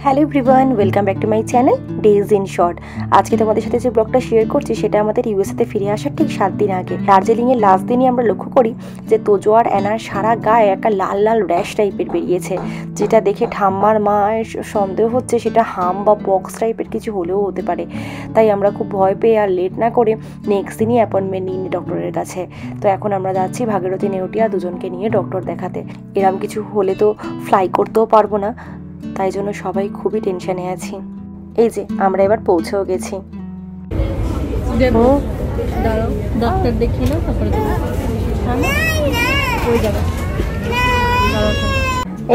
Hello everyone, welcome back to my channel days in short. আজকে তোমাদের সাথে যে ব্লগটা শেয়ার করছি সেটা আমাদের ইউএসএতে ফিরে আসার ঠিক 7 দিন আগে। দার্জিলিংয়ের লাস্ট দিনই আমরা লক্ষ্য করি যে তোজো আর অ্যানার সারা গায়ে একটা লাল লাল র্যাশ টাইপের বেরিয়েছে, যেটা দেখে ঠাম্মার মায়ের সন্দেহ হচ্ছে সেটা হাম বা পক্স টাইপের কিছু হলেও হতে পারে। তাই আমরা খুব ভয় পেয়ে আর লেট না করে নেক্সট দিনই অ্যাপয়েন্টমেন্ট নিই ডক্টরের কাছে। তো এখন আমরা যাচ্ছি ভাগীরথী নেউটিয়া দুজনকে নিয়ে ডক্টর দেখাতে। এরকম কিছু হলে তো ফ্লাই করতেও পারবো না, তাই জন্য সবাই খুবই টেনশনে আছি। এই যে আমরা এবার পৌঁছেও গেছি। ডক্টর দেখি না, তারপরে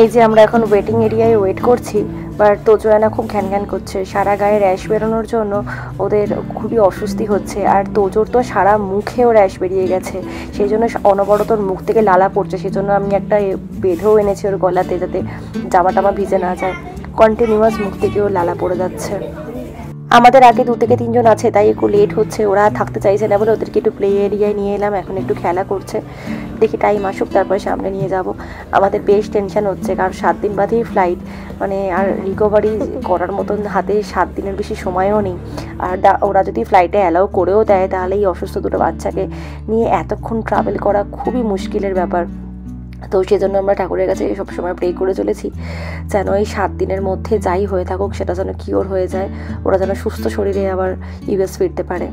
এই যে আমরা এখন ওয়েটিং এরিয়ায় ওয়েট করছি, বাট তোজো অ্যানা খুব ঘ্যান ঘ্যান করছে। সারা গায়ে র্যাশ বেরোনোর জন্য ওদের খুবই অস্বস্তি হচ্ছে, আর তোজোর তো সারা মুখেও র্যাশ বেরিয়ে গেছে, সেই জন্য অনবরত মুখ থেকে লালা পড়ছে। সেই জন্য আমি একটা বেঁধেও এনেছি ওর গলাতে, যাতে জামা টামা ভিজে না যায়। কন্টিনিউয়াস মুখ থেকেও লালা পড়ে যাচ্ছে। আমাদের আগে 2 থেকে 3 জন আছে, তাই একটু লেট হচ্ছে। ওরা থাকতে চাইছে না বলে ওদেরকে একটু প্লে এরিয়ায় নিয়ে এলাম, এখন একটু খেলা করছে। দেখি টাইম আসুক, তারপরে সামনে নিয়ে যাব। আমাদের বেশ টেনশন হচ্ছে, কারণ 7 দিন বাদেই ফ্লাইট, মানে আর রিকভারি করার মতন হাতে 7 দিনের বেশি সময়ও নেই। আর ওরা যদি ফ্লাইটে অ্যালাউ করেও দেয়, তাহলে এই অসুস্থ দুটো বাচ্চাকে নিয়ে এতক্ষণ ট্রাভেল করা খুবই মুশকিলের ব্যাপার। তো সেজন্য আমরা ঠাকুরের কাছে সবসময় প্রে করে চলেছি যেন এই 7 দিনের মধ্যে যাই হয়ে থাকুক সেটা যেন কিওর হয়ে যায়, ওরা যেন সুস্থ শরীরে আবার ইউএস ফিরতে পারে।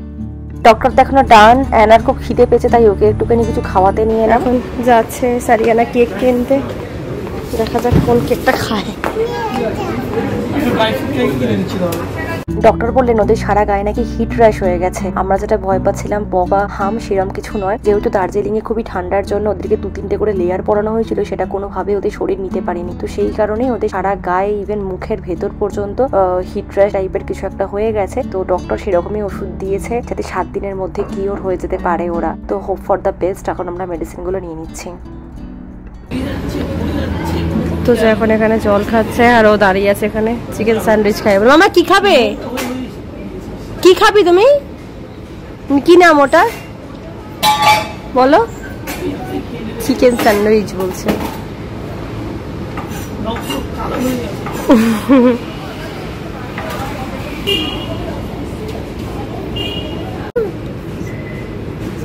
ডক্টর দেখানো ডান। অ্যানার খুব খিদে পেয়েছে, তাই ওকে একটুখানি কিছু খাওয়াতে নিয়ে এলাম। এখন যাচ্ছে সারিয়ানা কেক কিনতে, দেখা যাক কোন কেকটা খায়। ডক্টর বললেন ওদের সারা গায়ে নাকি হিট র্যাশ হয়ে গেছে। আমরা যেটা ভয় পাচ্ছিলাম বা হাম, সেরম কিছু নয়। যেহেতু দার্জিলিংয়ে খুবই ঠান্ডার জন্য ওদেরকে 2-3টে করে লেয়ার পরানো হয়েছিল, সেটা কোনোভাবে ওদের শরীর নিতে পারেনি। তো সেই কারণেই ওদের সারা গায়ে ইভেন মুখের ভেতর পর্যন্ত হিট র্যাশ টাইপের কিছু একটা হয়ে গেছে। তো ডক্টর সেরকমই ওষুধ দিয়েছে যাতে 7 দিনের মধ্যে কিওর হয়ে যেতে পারে ওরা। তো হোপ ফর দ্য বেস্ট। এখন আমরা মেডিসিনগুলো নিয়ে নিচ্ছি। তো যে এখন এখানে জল খাচ্ছে আর ও দাঁড়িয়ে আছে এখানে চিকেন স্যান্ডউইচ খাই। বলো মামা কি খাবে, কি খাবি তুমি? কি নাম ওটা বলো? চিকেন স্যান্ডউইচ বলছে।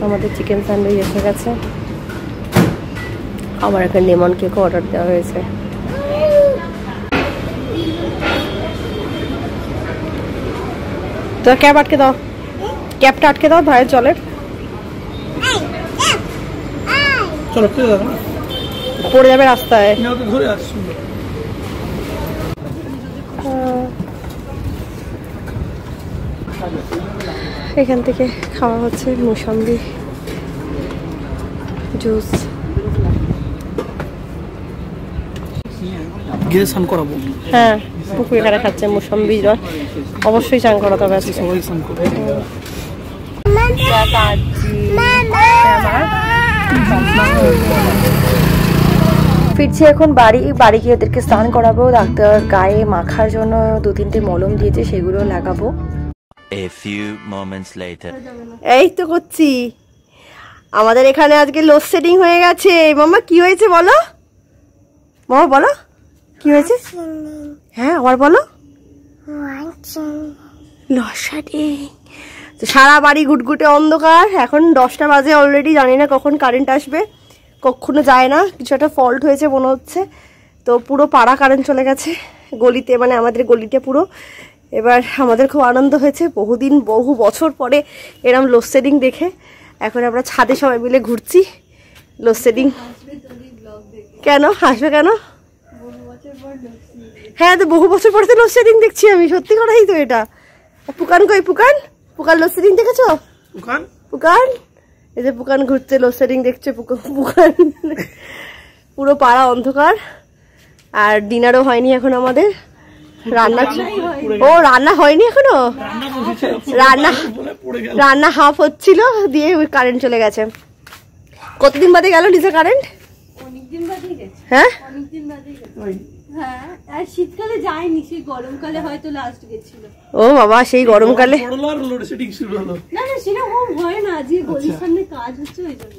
আমাদের চিকেন স্যান্ডউইচ এসে গেছে। আবার একটা লেমন কেকও অর্ডার দেওয়া হয়েছে। তো ক্যাপ আটকে দাও, ক্যাপটা আটকে দাও ভাইয়ের জলের। পড়ে যাবে রাস্তায়। এখান থেকে খাওয়া হচ্ছে মুসাম্বি জুস। হ্যাঁ, পুকুরে কারা খাচ্ছে মুসাম্বি রস, অবশ্যই চান করা তবে আজকে সবাই চান করে। ফিরছি এখন বাড়ি গিয়ে ওদেরকে স্নান করাবো। ডাক্তার গায়ে মাখার জন্য 2-3টে মলম দিয়েছে, সেগুলো লাগাবো। এই তো করছি। আমাদের এখানে আজকে লোডশেডিং হয়ে গেছে। মামা কি হয়েছে বলো, মামা বলো কি হয়েছে? হ্যাঁ আবার বলো। লোডশেডিং। সারা বাড়ি গুটগুটে অন্ধকার। এখন 10টা বাজে অলরেডি, জানি না কখন কারেন্ট আসবে, কখনো যায় না। কিছু একটা ফল্ট হয়েছে মনে হচ্ছে। তো পুরো পাড়া কারেন্ট চলে গেছে গলিতে, মানে আমাদের গলিতে পুরো। এবার আমাদের খুব আনন্দ হয়েছে, বহু বছর পরে এরম লোডশেডিং দেখে। এখন আমরা ছাদে সবাই মিলে ঘুরছি। লোডশেডিং কেন হাসবে কেন? হ্যাঁ, তো বহু বছর পরে তো লোডশেডিং দেখছি আমি, সত্যি কথাই তো এটা। পুকান কই? পুকান লোডশেডিং দেখেছো? পুকান এই যে পুকান ঘুরছে, লোডশেডিং দেখছে। পুকান পুরো পাড়া অন্ধকার। আর ডিনারও হয়নি এখন আমাদের। রান্না হয়নি এখনো, রান্না হাফ হচ্ছিল, দিয়ে কারেন্ট চলে গেছে। কতদিন বাদে গেল নিচে কারেন্ট? হ্যাঁ, আর শীতকালে যায়নি, সেই গরমকালে হয়তো লাস্ট গেছিল। ও বাবা, সেই গরমকালে না না সেরকম হয় না, যে গলির সামনে কাজ হচ্ছে ওই জন্য।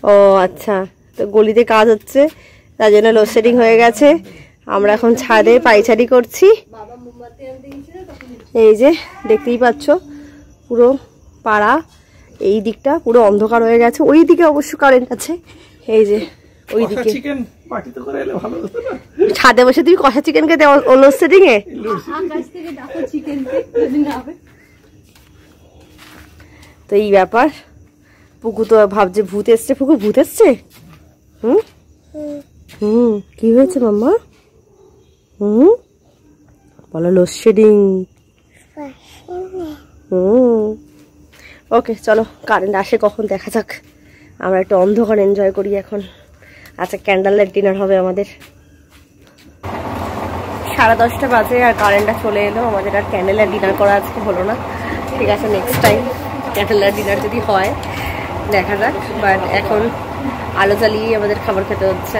ও আচ্ছা, তো গলিতে কাজ হচ্ছে তার জন্য লোডশেডিং হয়ে গেছে। আমরা এখন ছাদে পায়চারি করছি। এই যে দেখতেই পাচ্ছ পুরো পাড়া, এই দিকটা পুরো অন্ধকার হয়ে গেছে, ওই দিকে অবশ্য কারেন্ট আছে। এই যে ওই দিকে ছাদে বসে তুমি কষা চিকেন খেতে লোডশেডিং এ। তো এই ব্যাপার, পুকু তো ভাবছে ভূত এসছে। পুকু ভূত এসছে? হুম হুম, কি হয়েছে মাম্মা? হুম বলো লোডশেডিং। ওকে চলো, কারেন্ট আসে কখন দেখা যাক। আমরা একটু অন্ধকার এনজয় করি এখন। আচ্ছা, ক্যান্ডেল লাইট ডিনার হবে আমাদের। 10:30 বাজে আর কারেন্টটা চলে এলো। আমাদের আর ক্যান্ডেল লাইট ডিনার করা আজকে হলো না। ঠিক আছে, next time candle light dinner যদি হয় দেখা যাক। বাট এখন আলো জ্বালিয়ে আমাদের খাবার খেতে হচ্ছে।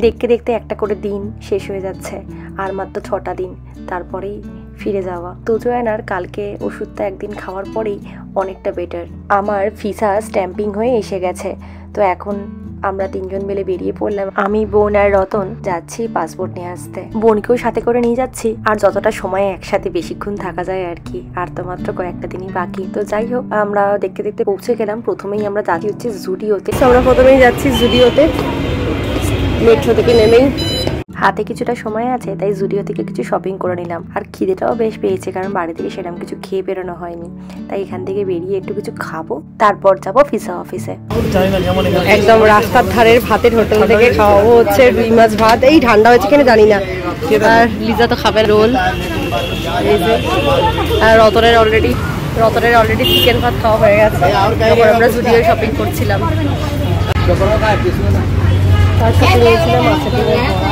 দেখতে দেখতে একটা করে দিন শেষ হয়ে যাচ্ছে, আর মাত্র 6টা দিন, তারপরেই ফিরে যাওয়া। তোজোয়ানার কালকে ওষুধটা একদিন খাওয়ার পরেই অনেকটা বেটার। আমার ভিসা স্ট্যাম্পিং হয়ে এসে গেছে। তো এখন আমরা 3 জন মিলে বেরিয়ে পড়লাম। আমি, বোন আর রতন যাচ্ছি পাসপোর্ট নিয়ে আসতে। বোনকেও সাথে করে নিয়ে যাচ্ছি, আর যতটা সময় একসাথে বেশিক্ষণ থাকা যায় আর কি। আর তো মাত্র কয়েকটা দিনই বাকি। তো যাই হোক, আমরা দেখতে দেখতে পৌঁছে গেলাম। প্রথমেই আমরা যাচ্ছি হচ্ছে জুডিওতে। আমরা প্রথমেই যাচ্ছি জুডিওতে, মেট্রো থেকে নেমেই। হাতে কিছুটা সময় আছে, তাই জুডিও থেকে কিছু শপিং করে নিলাম। আর খিদেটাও বেশ পেয়েছে, কারণ বাড়ি থেকে সেরকম কিছু খেয়ে বেরোনো হয়নি। তাই এখান থেকে বেরিয়ে একটু কিছু খাবো, তারপর যাবো ভিসা অফিসে। একদম রাস্তার ধারের ভাতের হোটেল থেকে খাওয়াবো হচ্ছে রুই মাছ ভাত। এই ঠান্ডা হয়েছে কিনা জানি না। আর লিজা তো খাবে রোল। এই যে, আর রতনের অলরেডি চিকেন ভাত খাওয়া হয়ে গেছে। তারপর আমরা জুডিও শপিং করছিলাম। তার সাথে নিয়েছিলাম মাছের ডিমের বড়া।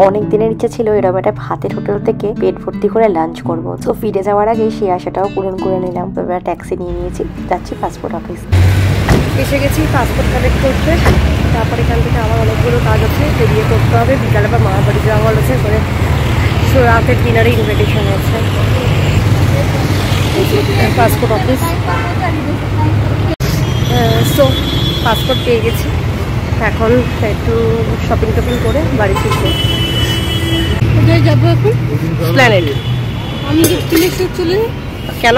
অনেক দিনের ইচ্ছা ছিল এরকম একটা ভাতের হোটেল থেকে পেট ভর্তি করে লাঞ্চ করবো। তো ফিরে যাওয়ার আগে সেই আশাটাও পূরণ করে নিলাম। তো এবার ট্যাক্সি নিয়ে নিয়েছি, যাচ্ছি পাসপোর্ট অফিস। এসে গেছি পাসপোর্ট কালেক্ট করতে। তারপর এখান থেকে আমার অনেকগুলো কাজ আছে, বেরিয়ে করতে হবে। বিকালে বা মামার বাড়ি যাওয়া হয়েছে, করে রাতের ডিনারে ইনভিটেশন আছে। Passport office. সো পাসপোর্ট পেয়ে গেছি, এখন একটু শপিং টপিং করে বাড়ি ফিরবো। কোথায় যাবো এখন? প্ল্যানেট। আমি চলে কেন?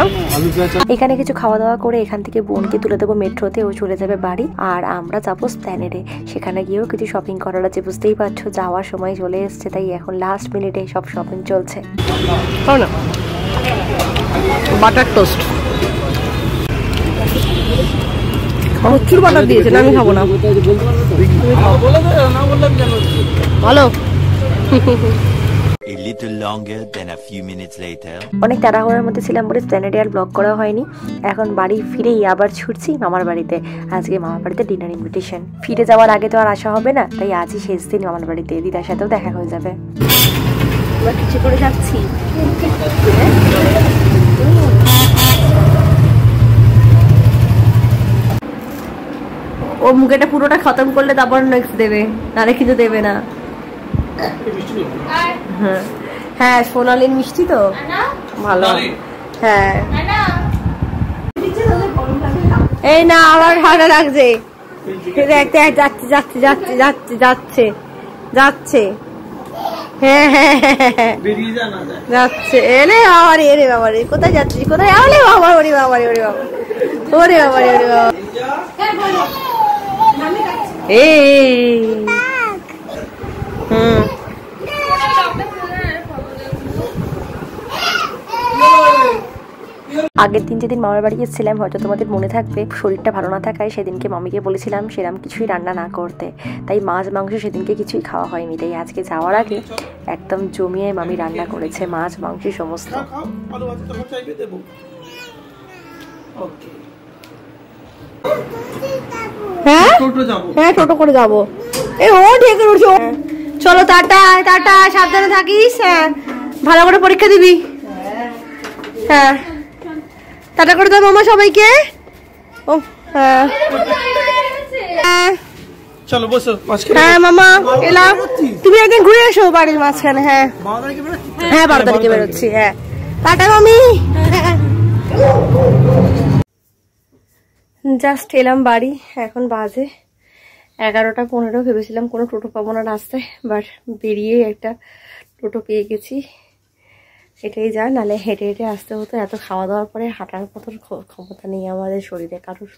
এখানে কিছু খাওয়া দাওয়া করে এখান থেকে বোনকে তুলে দেবো মেট্রোতে, ও চলে যাবে বাড়ি। আর আমরা যাবো স্প্ল্যানেডে, সেখানে গিয়েও কিছু শপিং করার আছে। বুঝতেই পারছো যাওয়ার সময় চলে এসছে, তাই এখন লাস্ট মিনিটে সব শপিং চলছে। না বাটার টোস্ট, প্রচুর বাটার দিয়েছে, না আমি খাবো না। ভালো। অনেক তাড়াহুড়োর মধ্যে ছিলাম বলে স্প্ল্যানেডে আর ব্লগ করা হয়নি। এখন বাড়ি ফিরেই আবার ছুটছি মামার বাড়িতে। আজকে মামার বাড়িতে ডিনার ইনভিটেশন। ফিরে যাওয়ার আগে তো আর আসা হবে না, তাই আজই শেষ দিন মামার বাড়িতে। দিদার সাথেও দেখা হয়ে যাবে। আমরা কিছু করে যাচ্ছি। ও মুখেটা পুরোটা খতম করলে তারপর নেক্সট দেবে, নাহলে কিছু দেবে না। হ্যাঁ, সোনালির মিষ্টি তো ভালো। হ্যাঁ, এই না আমার ঠান্ডা লাগছে। যাচ্ছে যাচ্ছে যাচ্ছে যাচ্ছে যাচ্ছে যাচ্ছে। হ্যাঁ হ্যাঁ যাচ্ছে। এলে বাবারে, এরে বাবারে, কোথায় যাচ্ছিস? কোথায়? আলে বাবা, ওরে বাবারে, ওরে বাবা, ওরে বাবারে, ওরে বাবা। আগের দিন যেদিন মামার বাড়ি গেছিলাম, হয়তো তোমাদের মনে থাকবে, শরীরটা ভালো না থাকায় সেদিনকে মামিকে বলেছিলাম সেরকম কিছুই রান্না না করতে। তাই মাছ মাংস সেদিনকে কিছুই খাওয়া হয়নি। তাই আজকে যাওয়ার আগে একদম জমিয়ে মামি রান্না করেছে, মাছ মাংস সমস্ত। হ্যাঁ হ্যাঁ, টোটো করে যাবো। চলো, টাটা টাটা, সাবধানে থাকিস। হ্যাঁ, ভালো করে পরীক্ষা দিবি। হ্যাঁ, টাটা করে দাও মামা সবাইকে। ও হ্যাঁ, চলো বসো। হ্যাঁ মামা এলাম। তুমি একদিন ঘুরে এসো বাড়ির মাঝখানে। হ্যাঁ হ্যাঁ, 12 তারিখে বেরোচ্ছি। হ্যাঁ, টাটা মামি। জাস্ট এলাম বাড়ি, এখন বাজে 11:15। ভেবেছিলাম কোনো টোটো পাবো না রাস্তায়, বাট বেরিয়ে একটা টোটো পেয়ে গেছি। এটাই যা, নাহলে হেঁটে হেঁটে আসতে হতো। এত খাওয়া দাওয়ার পরে হাঁটার মতো ক্ষমতা নেই আমাদের শরীরে কারোর।